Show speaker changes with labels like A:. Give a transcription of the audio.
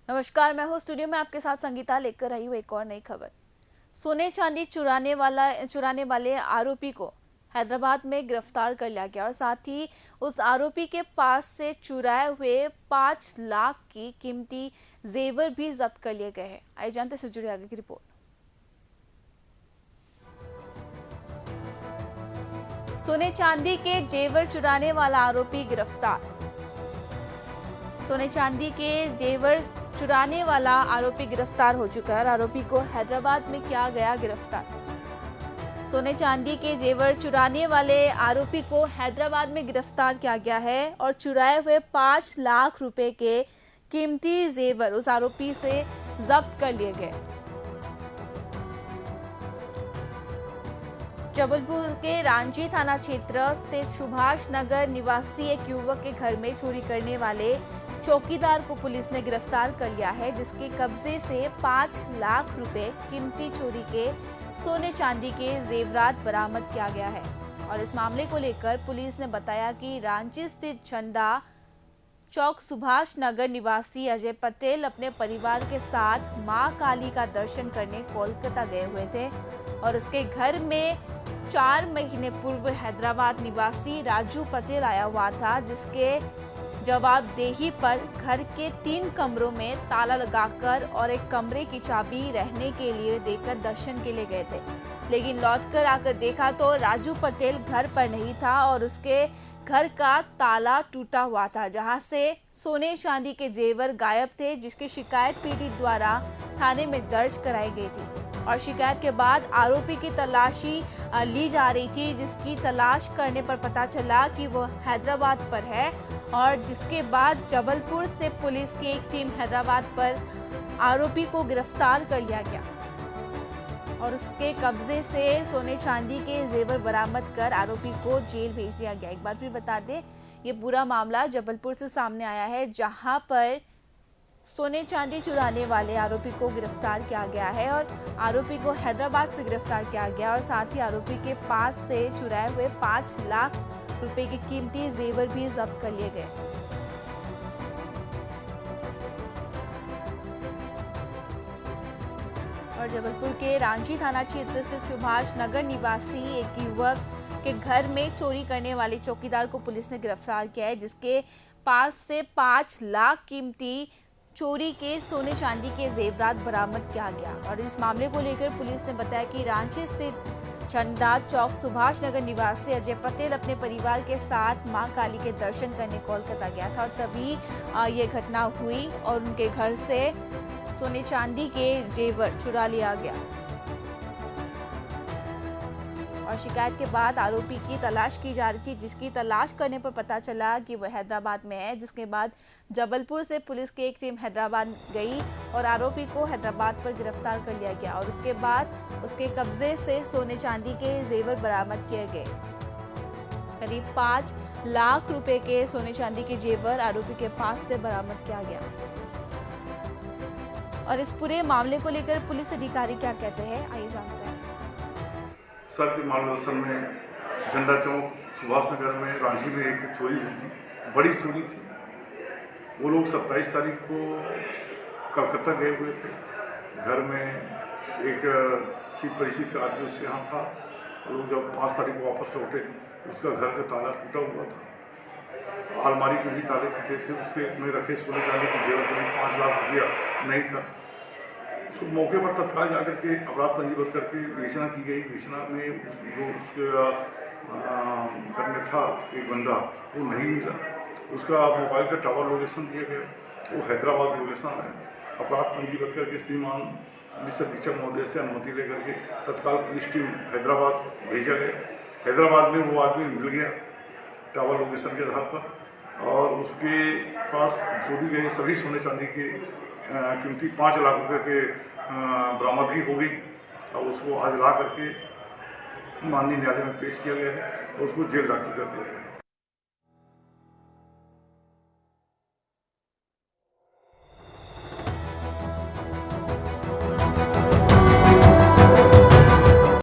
A: नमस्कार, मैं हूँ स्टूडियो में आपके साथ संगीता, लेकर आई हूँ एक और नई खबर। सोने चांदी चुराने वाले आरोपी को हैदराबाद में गिरफ्तार कर लिया गया और साथ ही उस आरोपी के पास से चुराए हुए 5 लाख की कीमती जेवर भी जब्त कर लिए गए हैं। आइए जानते से जुड़ी आगे की रिपोर्ट। सोने चांदी के जेवर चुराने वाला आरोपी गिरफ्तार। सोने चांदी के जेवर चुराने वाला आरोपी गिरफ्तार हो चुका है और आरोपी को हैदराबाद में किया गया गिरफ्तार। सोने चांदी के जेवर चुराने वाले आरोपी को हैदराबाद में गिरफ्तार किया गया है और चुराए हुए 5 लाख रुपए के कीमती जेवर उस आरोपी से जब्त कर लिए गए। जबलपुर के रांची थाना क्षेत्र स्थित सुभाष नगर निवासी एक युवक के घर में चोरी करने वाले चौकीदार को पुलिस ने गिरफ्तार कर लिया है, जिसके कब्जे से 5 लाख रुपए कीमती चोरी के सोने चांदी के जेवरात बरामद किया गया है। और इस मामले को लेकर पुलिस ने बताया कि रांची स्थित झंडा चौक सुभाष नगर निवासी अजय पटेल अपने परिवार के साथ मां काली का दर्शन करने कोलकाता गए हुए थे और उसके घर में 4 महीने पूर्व हैदराबाद निवासी राजू पटेल आया हुआ था, जिसके जवाबदेही पर घर के 3 कमरों में ताला लगाकर और एक कमरे की चाबी रहने के लिए देकर दर्शन के लिए गए थे। लेकिन लौटकर आकर देखा तो राजू पटेल घर पर नहीं था और उसके घर का ताला टूटा हुआ था, जहां से सोने चांदी के जेवर गायब थे, जिसकी शिकायत पीड़ित द्वारा थाने में दर्ज कराई गई थी। और शिकायत के बाद आरोपी की तलाशी ली जा रही थी, जिसकी तलाश करने पर पता चला कि वो हैदराबाद पर है और जिसके बाद जबलपुर से पुलिस की एक टीम हैदराबाद पर आरोपी को गिरफ्तार कर लिया गया और उसके कब्जे से सोने चांदी के जेवर बरामद कर आरोपी को जेल भेज दिया गया। एक बार फिर बता दें, ये पूरा मामला जबलपुर से सामने आया है, जहां पर सोने चांदी चुराने वाले आरोपी को गिरफ्तार किया गया है और आरोपी को हैदराबाद से गिरफ्तार किया गया और साथ ही आरोपी के पास से चुराए हुए 5 लाख रुपए के कीमती जेवर भी जब्त कर लिए गए। और जबलपुर के रांची थाना क्षेत्र स्थित सुभाष नगर निवासी एक युवक के घर में चोरी करने वाले चौकीदार को पुलिस ने गिरफ्तार किया है, जिसके पास से 5 लाख कीमती चोरी के सोने चांदी के जेवरात बरामद किया गया। और इस मामले को लेकर पुलिस ने बताया कि रांची स्थित झंडा चौक सुभाष नगर निवासी अजय पटेल अपने परिवार के साथ मां काली के दर्शन करने कोलकाता गया था और तभी ये घटना हुई और उनके घर से सोने चांदी के जेवर चुरा लिया गया। और शिकायत के बाद आरोपी की तलाश की जा रही थी, जिसकी तलाश करने पर पता चला कि वह हैदराबाद में है, जिसके बाद जबलपुर से पुलिस की एक टीम हैदराबाद गई और आरोपी को हैदराबाद पर गिरफ्तार कर लिया गया और उसके बाद उसके कब्जे से सोने चांदी के जेवर बरामद किए गए। करीब 5 लाख रुपए के सोने चांदी के जेवर आरोपी के पास से बरामद किया गया। और इस पूरे मामले को लेकर पुलिस अधिकारी क्या कहते हैं, आइए जानते हैं।
B: सर के मार्गदर्शन में झंडा चौक सुभाष नगर में रांची में एक चोरी हुई थी, बड़ी चोरी थी। वो लोग 27 तारीख को कलकत्ता गए हुए थे। घर में एक ठीक परिचित आदमी उसके यहाँ था। वो लोग जब 5 तारीख को वापस लौटे, उसका घर का ताला टूटा हुआ था, अलमारी के भी ताले टूटे थे, उसके में रखे सोने चांदी की जेवर करीब 5 लाख रुपया नहीं था। उसको मौके पर तत्काल जाकर के अपराध पंजीबद्ध करके विवेचना की गई। विवेचना में जो उसके घर में था एक बंदा, वो नहीं मिला। उसका मोबाइल का टावर लोकेशन दिया गया, वो हैदराबाद लोकेशन है। अपराध पंजीबद्ध करके श्रीमान पुलिस अधीक्षक महोदय से अनुमति लेकर के तत्काल पुलिस टीम हैदराबाद भेजा गया। हैदराबाद में वो आदमी मिल गया टावर लोकेशन के आधार पर और उसके पास जो भी गए सभी सोने चांदी के कीमती 5 लाख रुपए के बरामदगी हो गई और उसको आज ला करके माननीय न्यायालय में पेश किया गया है और उसको जेल दाखिल कर दिया गया है।